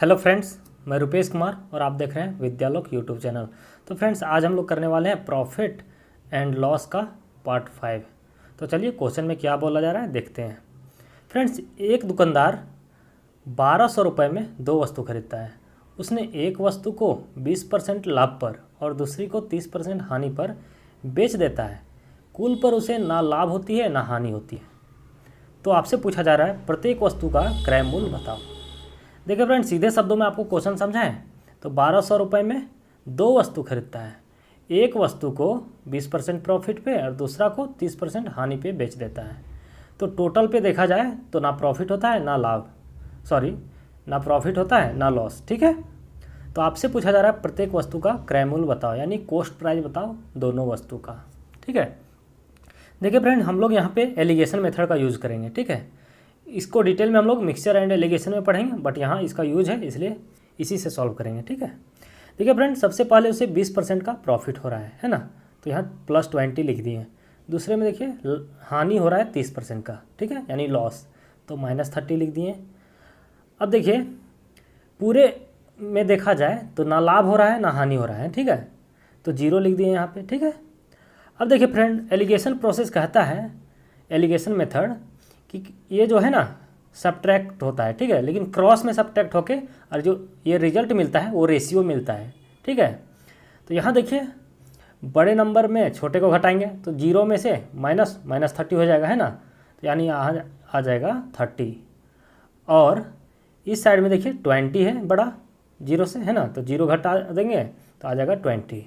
Hello friends, मैं रुपेश कुमार और आप देख रहे हैं विद्यालोक यूट्यूब चैनल। तो फ्रेंड्स, आज हम लोग करने वाले हैं प्रॉफिट एंड लॉस का पार्ट 5। तो चलिए क्वेश्चन में क्या बोला जा रहा है देखते हैं। फ्रेंड्स, एक दुकानदार 1200 रुपये में दो वस्तु खरीदता है। उसने एक वस्तु को 20% लाभ पर और दूसरी को 30% हानि पर बेच देता है। कुल पर उसे ना लाभ होती है ना हानि होती है। तो आपसे पूछा जा रहा है प्रत्येक वस्तु का क्रय मूल्य बताओ। देखिए फ्रेंड, सीधे शब्दों में आपको क्वेश्चन समझाएं तो 1200 रुपये में दो वस्तु खरीदता है। एक वस्तु को 20% प्रॉफिट पे और दूसरा को 30% हानि पे बेच देता है। तो टोटल पे देखा जाए तो ना प्रॉफिट होता है ना प्रॉफिट होता है ना लॉस। ठीक है। तो आपसे पूछा जा रहा है प्रत्येक वस्तु का क्रय मूल्य बताओ, यानी कॉस्ट प्राइस बताओ दोनों वस्तु का। ठीक है। देखिए फ्रेंड, हम लोग यहाँ पे एलिगेशन मेथड का यूज़ करेंगे। ठीक है। इसको डिटेल में हम लोग मिक्सचर एंड एलिगेशन में पढ़ेंगे, बट यहाँ इसका यूज है इसलिए इसी से सॉल्व करेंगे। ठीक है। देखिए फ्रेंड, सबसे पहले उसे 20% का प्रॉफिट हो रहा है ना, तो यहाँ +20 लिख दिए। दूसरे में देखिए हानि हो रहा है 30% का, ठीक है, यानी लॉस, तो -30 लिख दिए। अब देखिए पूरे में देखा जाए तो ना लाभ हो रहा है ना हानि हो रहा है। ठीक है, तो 0 लिख दिए यहाँ पे। ठीक है। अब देखिए फ्रेंड, एलिगेशन प्रोसेस कहता है, एलिगेशन मेथड, कि ये जो है ना सब्ट्रैक्ट होता है। ठीक है, लेकिन क्रॉस में सब्ट्रैक्ट होके और जो ये रिजल्ट मिलता है वो रेशियो मिलता है। ठीक है। तो यहाँ देखिए बड़े नंबर में छोटे को घटाएंगे तो 0 में से -30 हो जाएगा, है ना, तो यानी आ जाएगा 30। और इस साइड में देखिए 20 है बड़ा 0 से, है ना, तो 0 घटा देंगे तो आ जाएगा 20।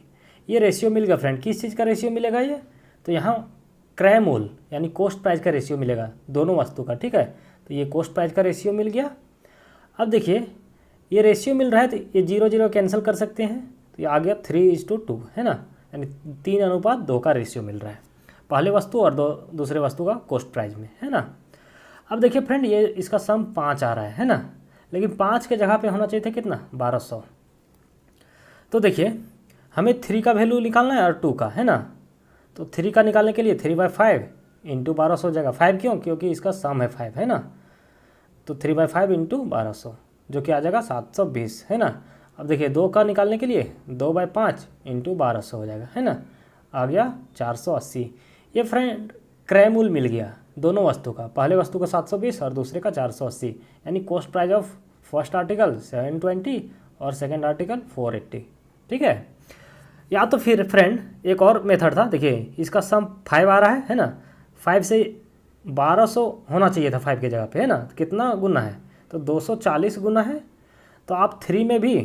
ये रेशियो मिल गया फ्रेंड। किस चीज़ का रेशियो मिलेगा ये? तो यहाँ क्रय मूल्य यानी कॉस्ट प्राइस का रेशियो मिलेगा दोनों वस्तु का। ठीक है, तो ये कॉस्ट प्राइस का रेशियो मिल गया। अब देखिए ये रेशियो मिल रहा है तो ये 0 कैंसिल कर सकते हैं, तो ये आ गया 3:2, है ना, यानी 3:2 का रेशियो मिल रहा है पहले वस्तु और दूसरे वस्तु का कॉस्ट प्राइस में, है ना। अब देखिए फ्रेंड, ये इसका सम 5 आ रहा है ना, लेकिन 5 के जगह पे होना चाहिए था कितना, 1200। तो देखिए हमें 3 का वैल्यू निकालना है और 2 का, है ना, तो 3 का निकालने के लिए 3/5 इंटू 1200 हो जाएगा। 5 क्यों? क्योंकि इसका सम है 5, है ना, तो 3/5 इंटू 1200 जो कि आ जाएगा 720, है ना। अब देखिए 2 का निकालने के लिए 2/5 इंटू 1200 हो जाएगा, है ना, आ गया 480। ये फ्रेंड क्रय मूल्य मिल गया दोनों वस्तु का, पहले वस्तु का 720 और दूसरे का 480, यानी cost price of first article 720 और सेकेंड आर्टिकल 480। ठीक है। या तो फिर फ्रेंड एक और मेथड था, देखिए इसका सम 5 आ रहा है ना, 5 से 1200 होना चाहिए था 5 के जगह पे, है ना, तो कितना गुना है, तो 240 गुना है। तो आप 3 में भी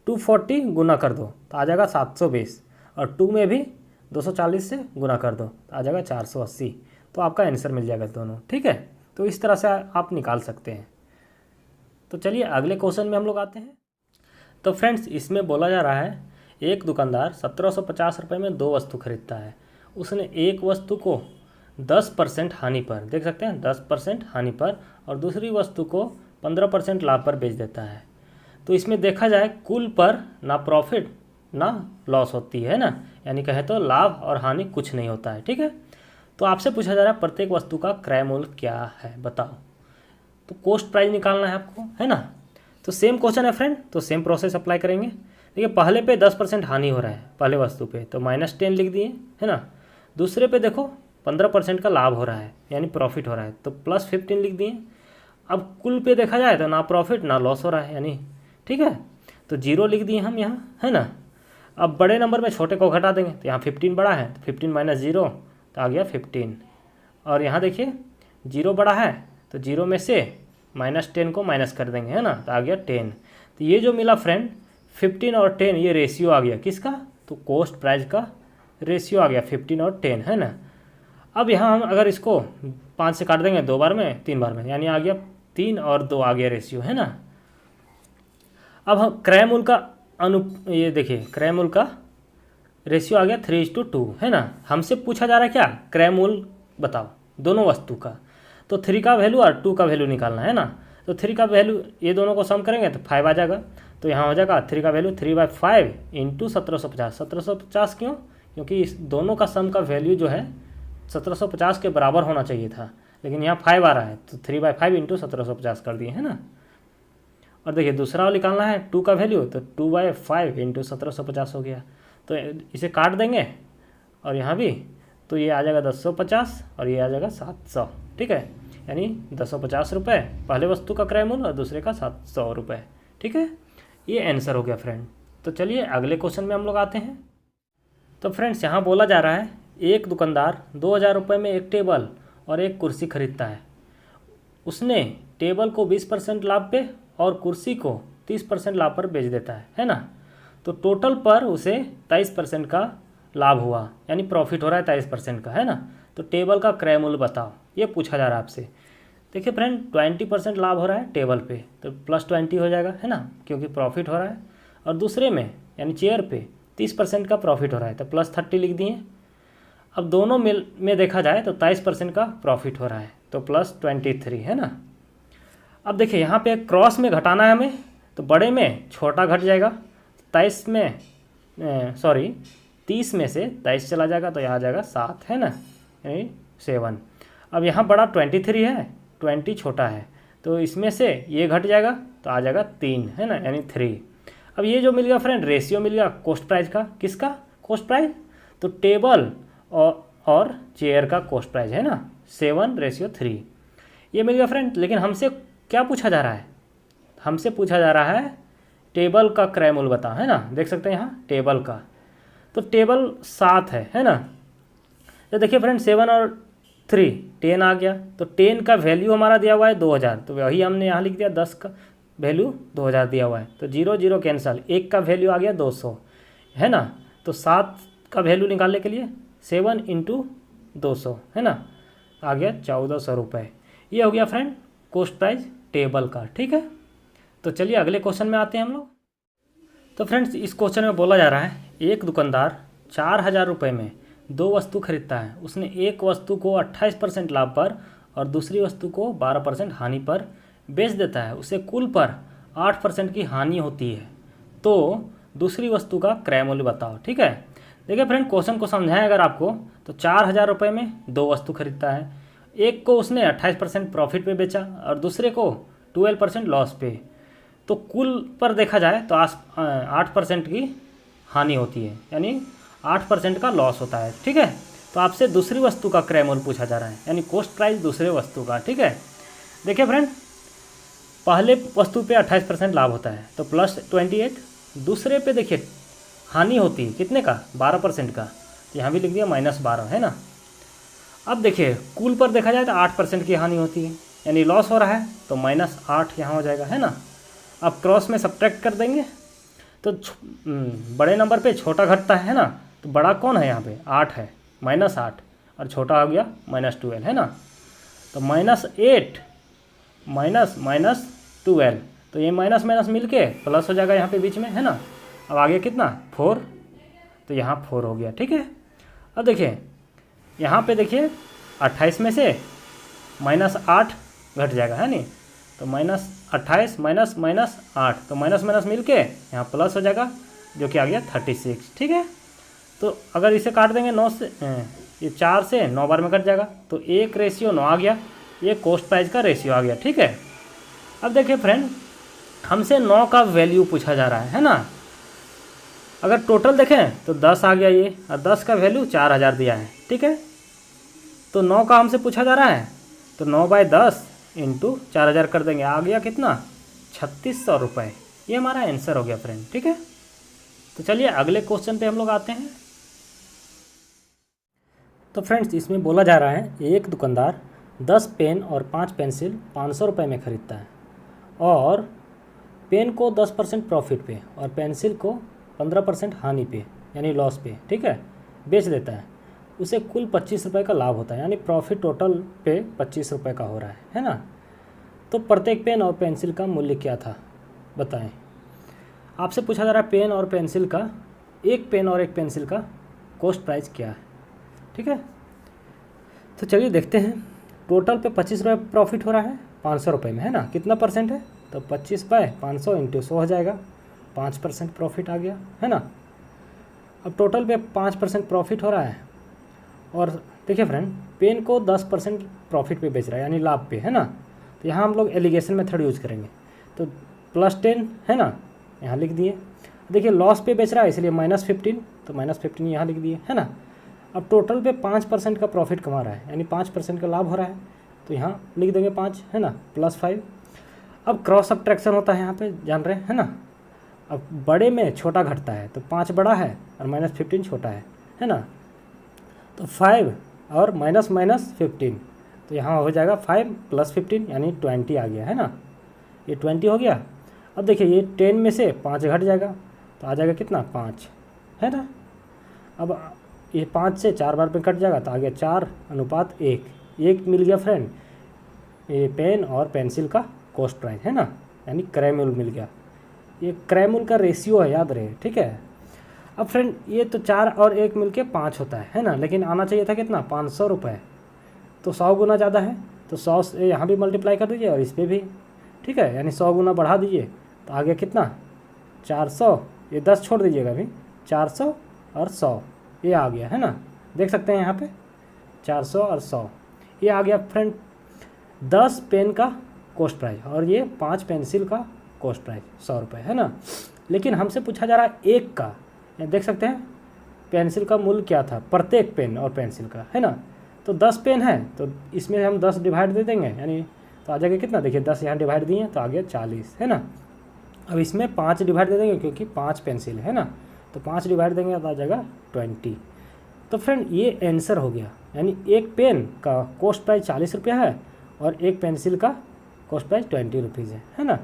240 गुना कर दो तो आ जाएगा 720, और 2 में भी 240 से गुना कर दो तो आ जाएगा 480। तो आपका आंसर मिल जाएगा दोनों। ठीक है। तो इस तरह से आप निकाल सकते हैं। तो चलिए अगले क्वेश्चन में हम लोग आते हैं। तो फ्रेंड्स, इसमें बोला जा रहा है एक दुकानदार 1750 रुपये में दो वस्तु खरीदता है। उसने एक वस्तु को 10% हानि पर, देख सकते हैं 10% हानि पर, और दूसरी वस्तु को 15% लाभ पर बेच देता है। तो इसमें देखा जाए कुल पर ना प्रॉफिट ना लॉस होती है ना, यानी कहे तो लाभ और हानि कुछ नहीं होता है। ठीक है। तो आपसे पूछा जा रहा है प्रत्येक वस्तु का क्रय मूल्य क्या है बताओ। तो कॉस्ट प्राइस निकालना है आपको, है ना। तो सेम क्वेश्चन है फ्रेंड, तो सेम प्रोसेस अप्लाई करेंगे। देखिए पहले पे 10% हानि हो रहा है पहले वस्तु पे, तो -10 लिख दिए, है ना। दूसरे पे देखो 15% का लाभ हो रहा है यानी प्रॉफिट हो रहा है, तो +15 लिख दिए। अब कुल पे देखा जाए तो ना प्रॉफिट ना लॉस हो रहा है यानी, ठीक है, तो 0 लिख दिए हम यहाँ, है ना। अब बड़े नंबर में छोटे को घटा देंगे तो यहाँ 15 बड़ा है, तो 15 - 0 तो आ गया 15। और यहाँ देखिए 0 बड़ा है तो 0 में से -10 को माइनस कर देंगे, है ना, तो आ गया 10। तो ये जो मिला फ्रेंड 15 और 10, ये रेशियो आ गया किसका, तो कॉस्ट प्राइस का रेशियो आ गया 15 और 10, है ना। अब यहाँ हम अगर इसको 5 से काट देंगे 2 बार में 3 बार में, यानी आ गया 3 और 2 आ गया रेशियो, है ना। अब हम क्रय मूल्य का ये देखिए क्रय मूल्य का रेशियो आ गया 3:2, है ना। हमसे पूछा जा रहा है क्या, क्रय मूल्य बताओ दोनों वस्तु का। तो 3 का वैल्यू और 2 का वैल्यू निकालना है ना। तो 3 का वैल्यू ये दोनों को सम करेंगे तो 5 आ जाएगा। तो यहाँ हो जाएगा 3 का वैल्यू 3/5 इंटू 1750। 1750 क्यों? क्योंकि इस दोनों का सम का वैल्यू जो है 1750 के बराबर होना चाहिए था, लेकिन यहाँ 5 आ रहा है, तो 3/5 इंटू 1750 कर दिए, है ना। और देखिए दूसरा निकालना है 2 का वैल्यू, तो 2/5 इंटू 1750 हो गया। तो इसे काट देंगे और यहाँ भी, तो ये आ जाएगा 1050 और ये आ जाएगा 700, ठीक है। यानी 1050 रुपये पहले वस्तु का क्रय मूल्य और दूसरे का 700 रुपये, ठीक है। ये आंसर हो गया फ्रेंड। तो चलिए अगले क्वेश्चन में हम लोग आते हैं। तो फ्रेंड्स यहाँ बोला जा रहा है एक दुकानदार 2000 रुपये में एक टेबल और एक कुर्सी खरीदता है। उसने टेबल को 20% लाभ पे और कुर्सी को 30% लाभ पर बेच देता है ना। तो टोटल पर उसे 23% का लाभ हुआ, यानी प्रॉफिट हो रहा है 23% का, है ना। तो टेबल का क्रय मूल्य बताओ, ये पूछा जा रहा है आपसे। देखिए फ्रेंड 20% लाभ हो रहा है टेबल पे, तो +20 हो जाएगा, है ना, क्योंकि प्रॉफिट हो रहा है। और दूसरे में यानी चेयर पे 30% का प्रॉफिट हो रहा है, तो +30 लिख दिए। अब दोनों में देखा जाए तो 23% का प्रॉफिट हो रहा है, तो +23, है ना। अब देखिए यहाँ पे क्रॉस में घटाना है हमें, तो बड़े में छोटा घट जाएगा, 30 में से 23 चला जाएगा, तो यहाँ आ जाएगा 7, है ना, यानी 7। अब यहाँ बड़ा 23 है, 20 छोटा है, तो इसमें से ये घट जाएगा, तो आ जाएगा 3, है ना, यानी 3। अब ये जो मिल गया फ्रेंड रेशियो मिल गया कॉस्ट प्राइस का, किसका कॉस्ट प्राइस, तो टेबल और चेयर का कॉस्ट प्राइस, है ना, 7:3 ये मिल गया फ्रेंड। लेकिन हमसे क्या पूछा जा रहा है, हमसे पूछा जा रहा है टेबल का क्रय मूल्य बताओ, है ना। देख सकते हैं यहाँ टेबल का, तो टेबल 7 है ना। तो देखिए फ्रेंड 7 और 3 10 आ गया, तो 10 का वैल्यू हमारा दिया हुआ है 2000, तो वही हमने यहाँ लिख दिया 10 का वैल्यू 2000 दिया हुआ है, तो 0 0 कैंसल, 1 का वैल्यू आ गया 200, है ना। तो 7 का वैल्यू निकालने के लिए 7 × 200, है ना, आ गया 1400 रुपये। ये हो गया फ्रेंड कॉस्ट प्राइस टेबल का, ठीक है। तो चलिए अगले क्वेश्चन में आते हैं हम लोग। तो फ्रेंड्स इस क्वेश्चन में बोला जा रहा है एक दुकानदार 4000 रुपये में 2 वस्तु खरीदता है। उसने एक वस्तु को 28% लाभ पर और दूसरी वस्तु को 12% हानि पर बेच देता है। उसे कुल पर 8% की हानि होती है, तो दूसरी वस्तु का क्रय मूल्य बताओ, ठीक है। देखिए फ्रेंड क्वेश्चन को समझाएं अगर आपको, तो 4000 रुपये में 2 वस्तु खरीदता है। एक को उसने 28% प्रॉफिट पे बेचा और दूसरे को 12% लॉस पे, तो कुल पर देखा जाए तो 8% की हानि होती है, यानी 8% का लॉस होता है, ठीक है। तो आपसे दूसरी वस्तु का क्रय मूल्य पूछा जा रहा है, यानी कॉस्ट प्राइस दूसरे वस्तु का, ठीक है। देखिए फ्रेंड पहले वस्तु पे 28% लाभ होता है, तो +28। दूसरे पे देखिए हानि होती है कितने का, 12% का, तो यहाँ भी लिख दिया -12, है ना। अब देखिए कुल पर देखा जाए तो 8% की हानि होती है, यानी लॉस हो रहा है, तो -8 यहाँ हो जाएगा, है ना। अब क्रॉस में सब्ट्रैक्ट कर देंगे, तो बड़े नंबर पे छोटा घटता है ना, तो बड़ा कौन है यहाँ पे 8 है, -8, और छोटा हो गया -12, है ना। तो -8 -12, तो ये माइनस माइनस मिल के प्लस हो जाएगा यहाँ पे बीच में, है ना। अब आगे कितना 4, तो यहाँ 4 हो गया, ठीक है। अब देखिए यहाँ पे देखिए 28 में से -8 घट जाएगा, है नहीं, तो -28 -8, तो माइनस माइनस मिल के यहाँ प्लस हो जाएगा, जो कि आ गया 36, ठीक है। तो अगर इसे काट देंगे 9 से, ये 4 से 9 बार में कट जाएगा, तो 1:9 आ गया, ये कॉस्ट प्राइस का रेशियो आ गया, ठीक है। अब देखिए फ्रेंड हमसे 9 का वैल्यू पूछा जा रहा है ना। अगर टोटल देखें तो 10 आ गया ये, और 10 का वैल्यू 4000 दिया है, ठीक है। तो 9 का हमसे पूछा जा रहा है, तो 9/10 × 4000 कर देंगे, आ गया कितना 3600 रुपये। ये हमारा आंसर हो गया फ्रेंड, ठीक है। तो चलिए अगले क्वेश्चन पे हम लोग आते हैं। तो फ्रेंड्स इसमें बोला जा रहा है एक दुकानदार 10 पेन और 5 पेंसिल 500 रुपये में ख़रीदता है, और पेन को 10% प्रॉफिट पे और पेंसिल को 15% हानि पे, यानी लॉस पे, ठीक है, बेच देता है। उसे कुल 25 रुपये का लाभ होता है, यानी प्रॉफिट टोटल पे 25 रुपये का हो रहा है ना। तो प्रत्येक पेन और पेंसिल का मूल्य क्या था बताएं। आपसे पूछा जा रहा है पेन और पेंसिल का, एक पेन और एक पेंसिल का कॉस्ट प्राइस क्या है, ठीक है। तो चलिए देखते हैं। टोटल पे 25 रुपये प्रॉफिट हो रहा है 500 रुपये में, है ना। कितना परसेंट है, तो 25/500 × 100 हो जाएगा, 5% प्रॉफिट आ गया, है ना। अब टोटल पे 5% प्रॉफिट हो रहा है, और देखिए फ्रेंड पेन को 10% प्रॉफिट पे बेच रहा है, यानी लाभ पे, है ना। तो यहाँ हम लोग एलिगेशन मेथड यूज़ करेंगे। तो +10 है ना, यहाँ लिख दिए। देखिए लॉस पे बेच रहा है इसलिए -15, तो -15 यहाँ लिख दिए है ना। अब टोटल पे 5% का प्रॉफिट कमा रहा है, यानी 5% का लाभ हो रहा है, तो यहाँ लिख देंगे 5 है ना, +5। अब क्रॉस सब्ट्रैक्शन होता है यहाँ पे, जान रहे हैं ना। अब बड़े में छोटा घटता है, तो 5 बड़ा है और -15 छोटा है ना। तो 5 और -15, तो यहाँ हो जाएगा 5 + 15 यानी 20 आ गया है ना, ये 20 हो गया। अब देखिए ये 10 में से 5 घट जाएगा, तो आ जाएगा कितना, 5 है ना। अब ये 5 से 4 बार में कट जाएगा, तो आ गया 4:1। एक मिल गया फ्रेंड, ये पेन और पेंसिल का कॉस्ट प्राइस है ना, यानी क्रय मूल्य मिल गया। ये क्रय मूल्य का रेशियो है, याद रहे, ठीक है। अब फ्रेंड ये तो 4 और 1 मिल के 5 होता है ना, लेकिन आना चाहिए था कितना, 500 रुपये, तो 100 गुना ज़्यादा है, तो 100 से यहाँ भी मल्टीप्लाई कर दीजिए और इस पर भी, ठीक है, यानी 100 गुना बढ़ा दीजिए, तो आ गया कितना, 400। ये 10 छोड़ दीजिएगा अभी, 400 और 100 ये आ गया है ना, देख सकते हैं यहाँ पे 400 और 100 ये आ गया फ्रेंड। 10 पेन का कॉस्ट प्राइस और ये 5 पेंसिल का कॉस्ट प्राइस 100 रुपये है ना। लेकिन हमसे पूछा जा रहा है एक का, देख सकते हैं पेंसिल का मूल्य क्या था प्रत्येक पेन और पेंसिल का, है ना। तो 10 पेन है, तो इसमें हम 10 डिवाइड दे देंगे, यानी तो आ जाएगा कितना, देखिए 10 यहाँ डिवाइड दिए तो आ गया 40 है ना। अब इसमें 5 डिवाइड दे देंगे क्योंकि 5 पेंसिल है ना, तो 5 डिवाइड देंगे तो आ जाएगा 20। तो फ्रेंड ये आंसर हो गया, यानी एक पेन का कॉस्ट प्राइस 40 रुपया है और एक पेंसिल का कॉस्ट प्राइस 20 रुपीज़ है ना।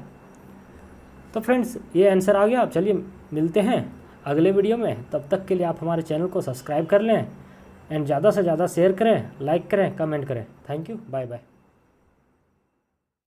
तो फ्रेंड्स ये आंसर आ गया। अब चलिए मिलते हैं अगले वीडियो में, तब तक के लिए आप हमारे चैनल को सब्सक्राइब कर लें एंड ज़्यादा से ज़्यादा शेयर करें, लाइक करें, कमेंट करें। Thank you, bye bye.